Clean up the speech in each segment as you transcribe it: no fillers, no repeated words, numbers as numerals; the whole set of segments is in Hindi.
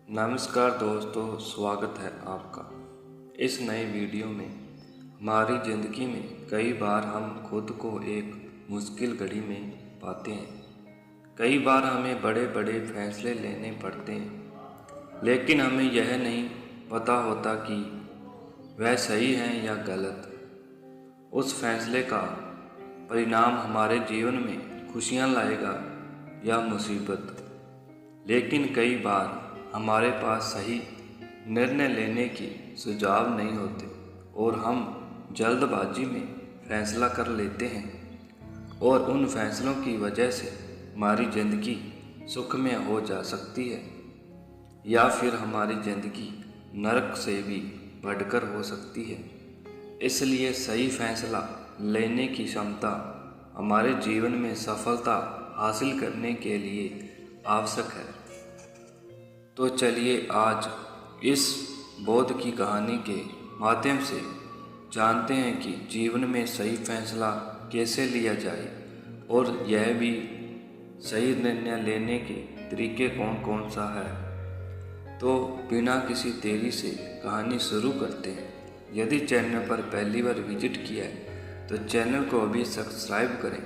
नमस्कार दोस्तों, स्वागत है आपका इस नए वीडियो में। हमारी ज़िंदगी में कई बार हम खुद को एक मुश्किल घड़ी में पाते हैं। कई बार हमें बड़े बड़े फैसले लेने पड़ते हैं, लेकिन हमें यह नहीं पता होता कि वह सही है या गलत। उस फैसले का परिणाम हमारे जीवन में खुशियाँ लाएगा या मुसीबत। लेकिन कई बार हमारे पास सही निर्णय लेने की सुझाव नहीं होते और हम जल्दबाजी में फैसला कर लेते हैं, और उन फैसलों की वजह से हमारी ज़िंदगी सुखमय हो जा सकती है या फिर हमारी ज़िंदगी नरक से भी बढ़कर हो सकती है। इसलिए सही फैसला लेने की क्षमता हमारे जीवन में सफलता हासिल करने के लिए आवश्यक है। तो चलिए आज इस बोध की कहानी के माध्यम से जानते हैं कि जीवन में सही फैसला कैसे लिया जाए, और यह भी सही निर्णय लेने के तरीके कौन कौन सा है। तो बिना किसी देरी से कहानी शुरू करते हैं। यदि चैनल पर पहली बार विजिट किया है तो चैनल को अभी सब्सक्राइब करें।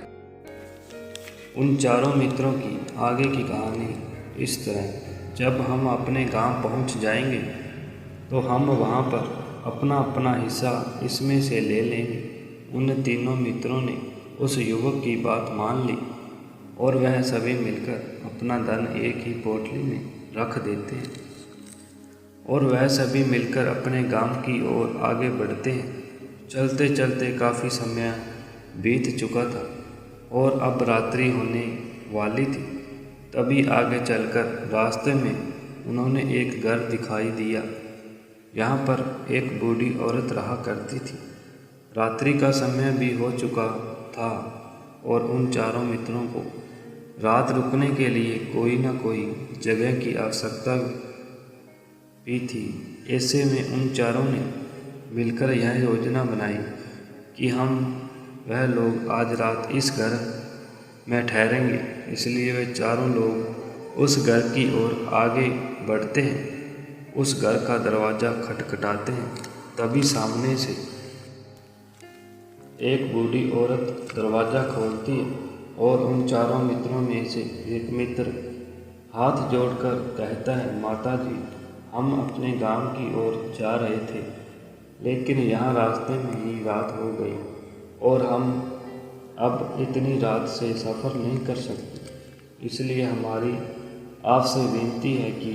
उन चारों मित्रों की आगे की कहानी इस तरह। जब हम अपने गांव पहुंच जाएंगे तो हम वहां पर अपना अपना हिस्सा इसमें से ले लेंगे। उन तीनों मित्रों ने उस युवक की बात मान ली और वह सभी मिलकर अपना धन एक ही पोटली में रख देते हैं, और वह सभी मिलकर अपने गांव की ओर आगे बढ़ते हैं। चलते चलते काफ़ी समय बीत चुका था और अब रात्रि होने वाली थी। तभी आगे चलकर रास्ते में उन्होंने एक घर दिखाई दिया। यहाँ पर एक बूढ़ी औरत रहा करती थी। रात्रि का समय भी हो चुका था और उन चारों मित्रों को रात रुकने के लिए कोई न कोई जगह की आवश्यकता भी थी। ऐसे में उन चारों ने मिलकर यह योजना बनाई कि हम वह लोग आज रात इस घर में ठहरेंगे। इसलिए वे चारों लोग उस घर की ओर आगे बढ़ते हैं। उस घर का दरवाज़ा खटखटाते हैं। तभी सामने से एक बूढ़ी औरत दरवाज़ा खोलती है और उन चारों मित्रों में से एक मित्र हाथ जोड़कर कहता है, माता जी, हम अपने गांव की ओर जा रहे थे, लेकिन यहाँ रास्ते में ही रात हो गई और हम अब इतनी रात से सफ़र नहीं कर सकते। इसलिए हमारी आपसे विनती है कि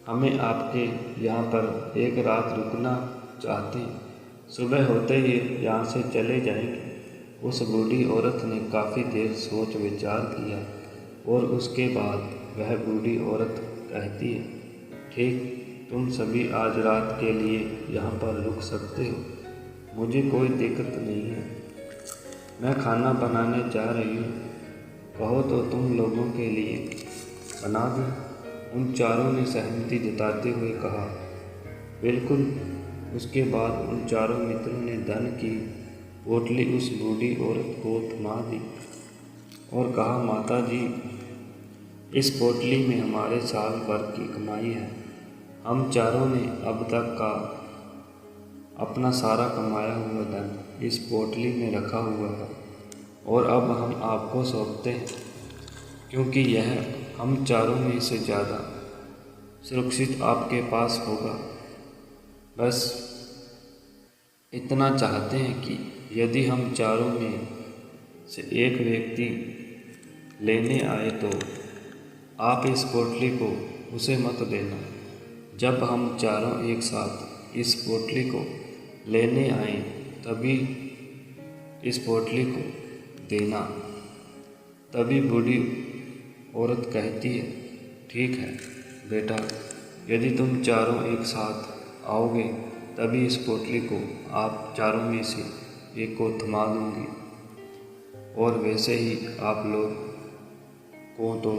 हमें आपके यहाँ पर एक रात रुकना चाहते हैं। सुबह होते ही यहाँ से चले जाएंगे। उस बूढ़ी औरत ने काफ़ी देर सोच विचार किया और उसके बाद वह बूढ़ी औरत कहती है, ठीक, तुम सभी आज रात के लिए यहाँ पर रुक सकते हो। मुझे कोई दिक्कत नहीं है। मैं खाना बनाने जा रही हूँ, कहो तो तुम लोगों के लिए बना दूँ। उन चारों ने सहमति जताते हुए कहा, बिल्कुल। उसके बाद उन चारों मित्रों ने धन की पोटली उस बूढ़ी औरत को थमा दी और कहा, माता जी, इस पोटली में हमारे साल भर की कमाई है। हम चारों ने अब तक का अपना सारा कमाया हुआ धन इस पोटली में रखा हुआ है और अब हम आपको सौंपते हैं, क्योंकि यह हम चारों में से ज़्यादा सुरक्षित आपके पास होगा। बस इतना चाहते हैं कि यदि हम चारों में से एक व्यक्ति लेने आए तो आप इस पोटली को उसे मत देना। जब हम चारों एक साथ इस पोटली को लेने आए तभी इस पोटली को देना। तभी बूढ़ी औरत कहती है, ठीक है बेटा, यदि तुम चारों एक साथ आओगे तभी इस पोटली को आप चारों में से एक को थमा दूंगी, और वैसे ही आप लोग को तो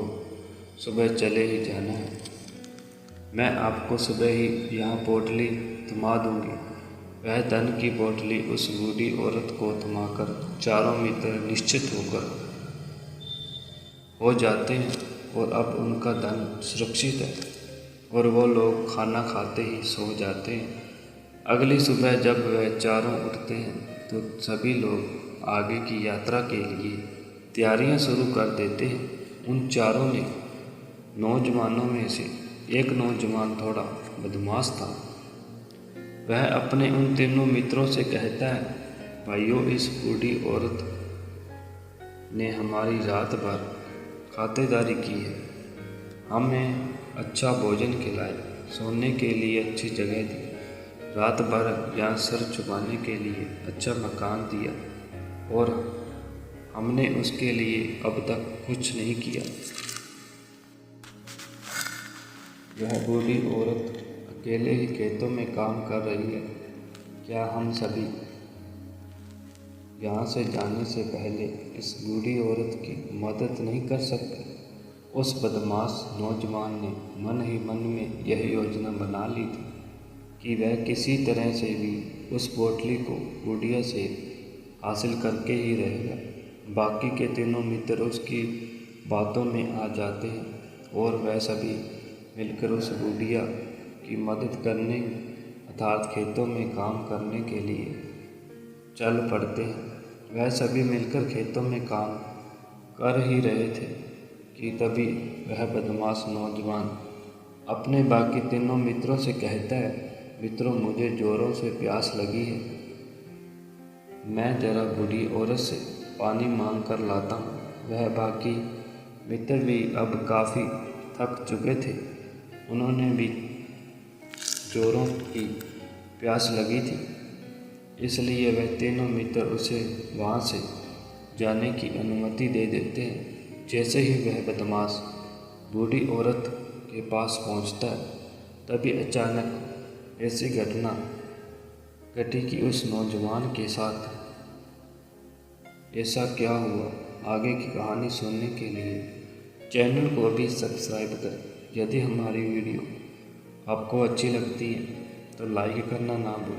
सुबह चले ही जाना है। मैं आपको सुबह ही यहाँ पोटली थमा दूंगी। वह धन की पोटली उस बूढ़ी औरत को थमाकर चारों मित्र निश्चित हो जाते हैं और अब उनका धन सुरक्षित है। और वो लोग खाना खाते ही सो जाते हैं। अगली सुबह जब वह चारों उठते हैं तो सभी लोग आगे की यात्रा के लिए तैयारियां शुरू कर देते हैं। उन चारों ने नौजवानों में से एक नौजवान थोड़ा बदमाश था। वह अपने उन तीनों मित्रों से कहता है, भाइयों, इस बूढ़ी औरत ने हमारी रात भर खातिरदारी की है, हमें अच्छा भोजन खिलाए, सोने के लिए अच्छी जगह दी, रात भर यहाँ सर छुपाने के लिए अच्छा मकान दिया और हमने उसके लिए अब तक कुछ नहीं किया। यह बूढ़ी औरत अकेले ही खेतों में काम कर रही है। क्या हम सभी यहाँ से जाने से पहले इस बूढ़ी औरत की मदद नहीं कर सकते? उस बदमाश नौजवान ने मन ही मन में यह योजना बना ली थी कि वह किसी तरह से भी उस पोटली को बुढ़िया से हासिल करके ही रहेगा। बाकी के तीनों मित्र उसकी बातों में आ जाते हैं और वह सभी मिलकर उस बुढ़िया की मदद करने अर्थात खेतों में काम करने के लिए चल पड़ते हैं। वह सभी मिलकर खेतों में काम कर ही रहे थे कि तभी वह बदमाश नौजवान अपने बाकी तीनों मित्रों से कहता है, मित्रों, मुझे जोरों से प्यास लगी है, मैं जरा बूढ़ी औरत से पानी मांग कर लाता हूँ। वह बाकी मित्र भी अब काफ़ी थक चुके थे, उन्होंने भी जोरों की प्यास लगी थी, इसलिए वह तीनों मित्र उसे वहाँ से जाने की अनुमति दे देते हैं। जैसे ही वह बदमाश बूढ़ी औरत के पास पहुँचता है, तभी अचानक ऐसी घटना घटी कि उस नौजवान के साथ ऐसा क्या हुआ। आगे की कहानी सुनने के लिए चैनल को अभी सब्सक्राइब करें। यदि हमारी वीडियो आपको अच्छी लगती है तो लाइक करना ना भूलें।